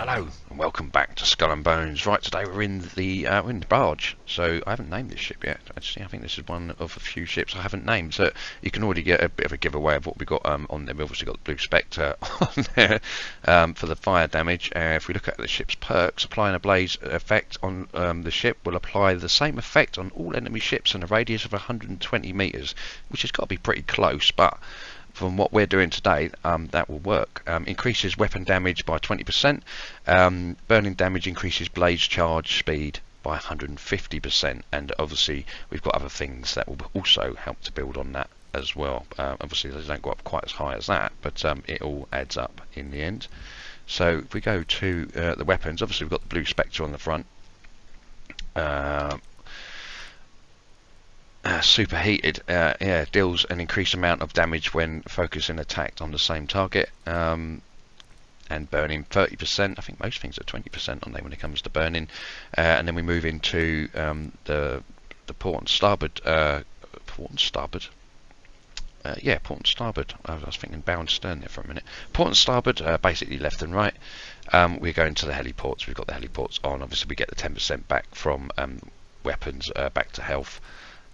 Hello and welcome back to Skull and Bones. Right, today we're in the Barge. So I haven't named this ship yet. Actually, I think this is one of a few ships I haven't named. So you can already get a bit of a giveaway of what we got on there. We've obviously got the Blue Spectre on there for the fire damage. If we look at the ship's perks, applying a blaze effect on the ship will apply the same effect on all enemy ships in a radius of 120 meters, which has got to be pretty close, but from what we're doing today, that will work. Increases weapon damage by 20%. Burning damage increases blaze charge speed by 150%. And obviously, we've got other things that will also help to build on that as well. Obviously, they don't go up quite as high as that, but it all adds up in the end. So if we go to the weapons, obviously we've got the Blue Spectre on the front. Superheated, deals an increased amount of damage when focusing attacked on the same target, and burning 30%. I think most things are 20% on there when it comes to burning. And then we move into the port and starboard. Port and starboard. Port and starboard. I was thinking bow and stern there for a minute. Port and starboard, basically left and right. We're going to the heliports. We've got the heliports on. Obviously, we get the 10% back from weapons back to health.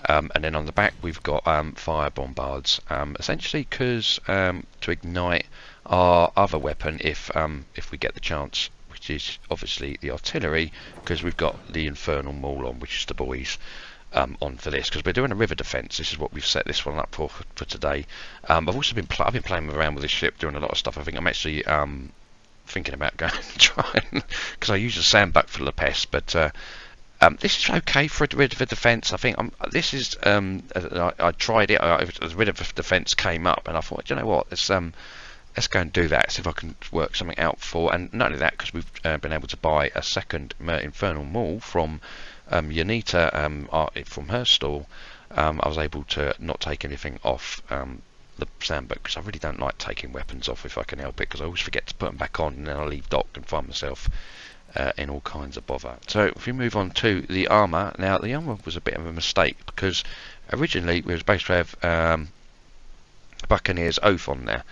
And then on the back we've got fire bombards, essentially because to ignite our other weapon if we get the chance, which is obviously the artillery, because we've got the infernal maul on, which is the boys on for this, because we're doing a river defence. This is what we've set this one up for today. I've also been I've been playing around with this ship, doing a lot of stuff. I think I'm actually thinking about going and trying, because I use a sandbag for the pest, but this is okay for a river defence. I think this is. I tried it. The river defence came up, and I thought, you know what, let's go and do that. See if I can work something out for. And not only that, because we've been able to buy a second infernal maul from Yanita from her stall. I was able to not take anything off the sandbag, because I really don't like taking weapons off if I can help it, because I always forget to put them back on, and then I leave docked and find myself in all kinds of bother. So if we move on to the armour, now the armour was a bit of a mistake, because originally we were supposed to have Buccaneer's Oath on there,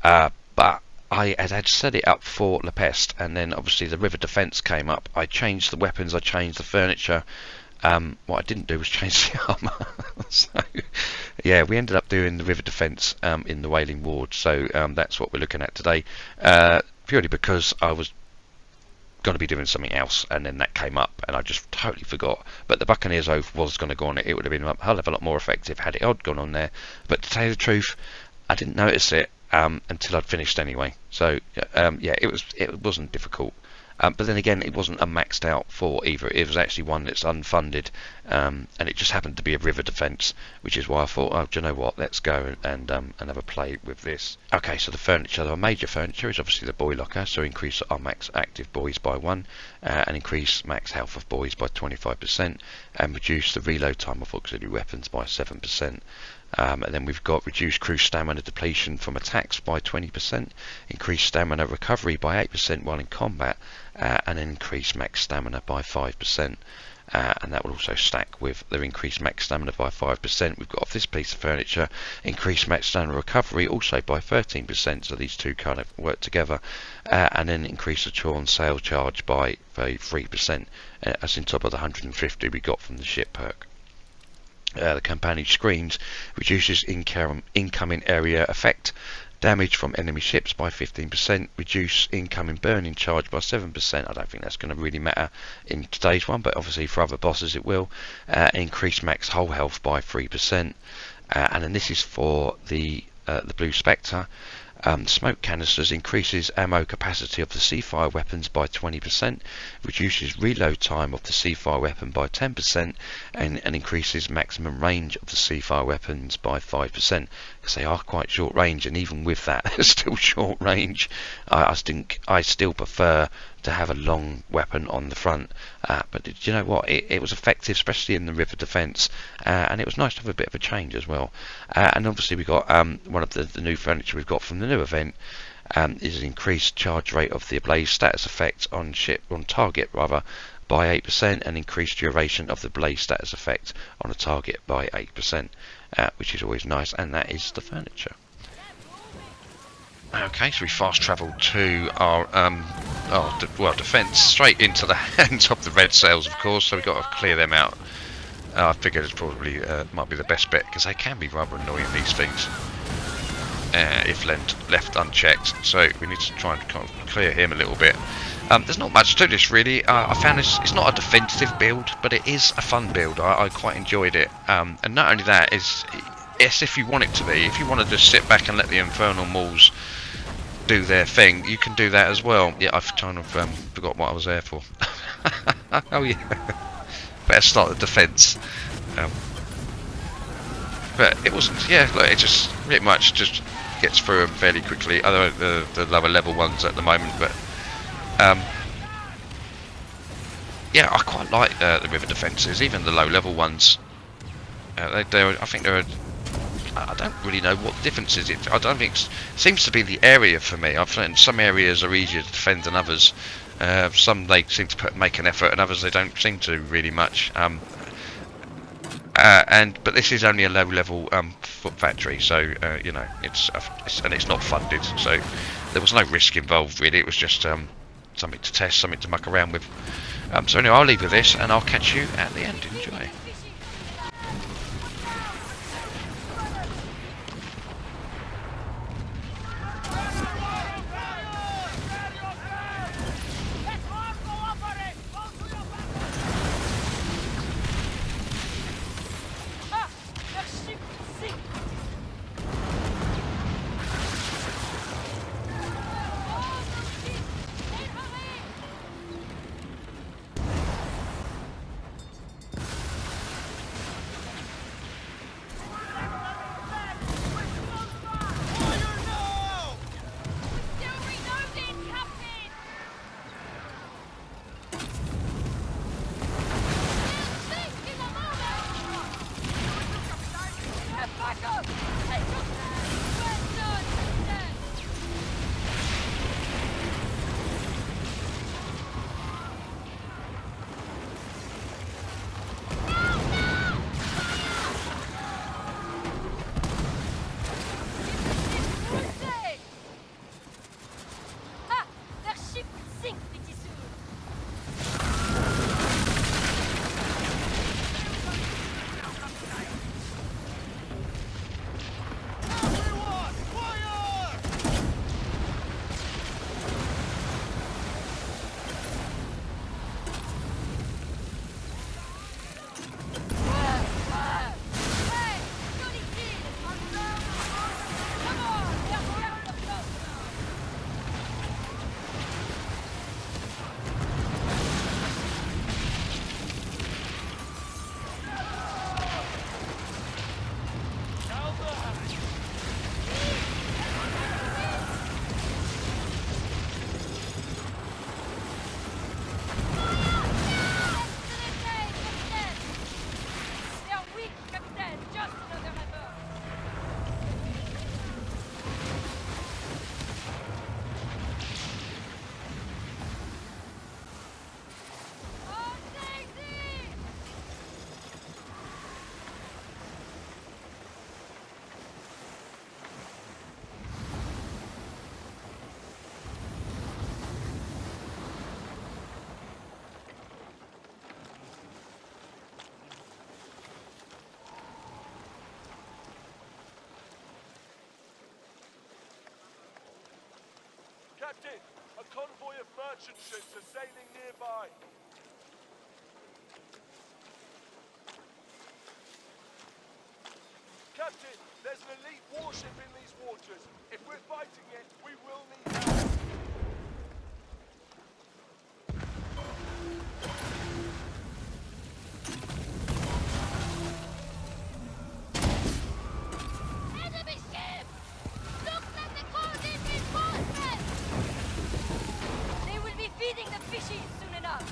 but I had set it up for La Peste, and then obviously the river defence came up. I changed the weapons, I changed the furniture. What I didn't do was change the armour. So yeah, we ended up doing the river defence in the Whaling Ward, so that's what we're looking at today, purely because I was going to be doing something else, and then that came up and I just totally forgot. But the Buccaneer's Oath was going to go on it. It would have been a hell of a lot more effective had it gone on there, but to tell you the truth, I didn't notice it until I'd finished anyway. So yeah, it wasn't difficult, but then again, it wasn't a maxed out for either. It was actually one that's unfunded, and it just happened to be a river defence, which is why I thought, oh, do you know what, let's go and have a play with this. Okay, so the furniture, the major furniture is obviously the boy locker, so increase our max active boys by 1, and increase max health of boys by 25%, and reduce the reload time of auxiliary weapons by 7%. And then we've got reduced crew stamina depletion from attacks by 20%, increased stamina recovery by 8% while in combat, and then increased max stamina by 5%. And that will also stack with the increased max stamina by 5% we've got off this piece of furniture. Increased max stamina recovery also by 13%, so these two kind of work together, and then increase the Tron sail charge by 3%, as in top of the 150 we got from the ship perk. The companion screens reduces incoming area effect damage from enemy ships by 15%, reduce incoming burning charge by 7%. I don't think that's going to really matter in today's one, but obviously for other bosses it will. Increase max hull health by 3%, and then this is for the Blue Spectre. Smoke canisters increases ammo capacity of the Seafire weapons by 20%, reduces reload time of the Seafire weapon by 10%, and increases maximum range of the Seafire weapons by 5%, because they are quite short range, and even with that they're still short range. I think I still prefer to have a long weapon on the front, but do you know what, it was effective, especially in the river defence, and it was nice to have a bit of a change as well. And obviously we got one of the new furniture we've got from the new event is an increased charge rate of the blaze status effect on target by 8%, and increased duration of the blaze status effect on a target by 8%, which is always nice. And that is the furniture. Okay, so we fast travel to our well, defence straight into the hands of the red sails, of course. So we've got to clear them out. I figured it's probably might be the best bet because they can be rather annoying, these things, if left unchecked. So we need to try and kind of clear him a little bit. There's not much to this really. I found it's not a defensive build, but it is a fun build. I quite enjoyed it. And not only that, it's if you want it to be. If you want to just sit back and let the Infernal Mauls do their thing, you can do that as well. Yeah, I've kind of forgot what I was there for. Oh yeah. Better start the defence. But it wasn't, yeah, like, it just pretty much just gets through them fairly quickly. Other the lower level ones at the moment, but yeah, I quite like the river defences, even the low level ones. I think they're. I don't really know what the difference is. I don't think it seems to be the area for me. I've found some areas are easier to defend than others. Some they seem to make an effort, and others they don't seem to really much. But this is only a low-level foot factory, so you know it's not funded, so there was no risk involved really. It was just something to test, something to muck around with. So anyway, I'll leave with this, and I'll catch you at the end. Enjoy. Captain, a convoy of merchant ships are sailing nearby. Captain, there's an elite warship in these waters. If we're fighting it, we will need help. Enemy ship! Looks like the cause is reinforcements! They will be feeding the fishies soon enough.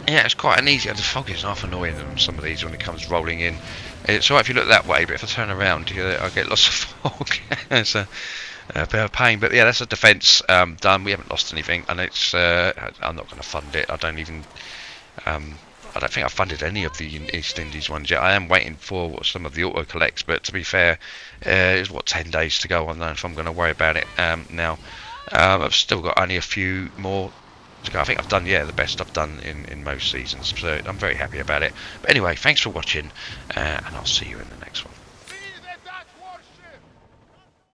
Yeah, it's quite an easy. The fog is half annoying on some of these when it comes rolling in. It's alright if you look that way, but if I turn around, I get lots of fog. It's a bit of a pain. But yeah, that's a defence done. We haven't lost anything, and it's. I'm not going to fund it. I don't even. I don't think I've funded any of the East Indies ones yet. I am waiting for some of the auto collects, but to be fair, it's 10 days to go. I don't know if I'm going to worry about it now. I've still got only a few more to go. I think I've done the best I've done in most seasons, so I'm very happy about it. But anyway, thanks for watching, and I'll see you in the next one.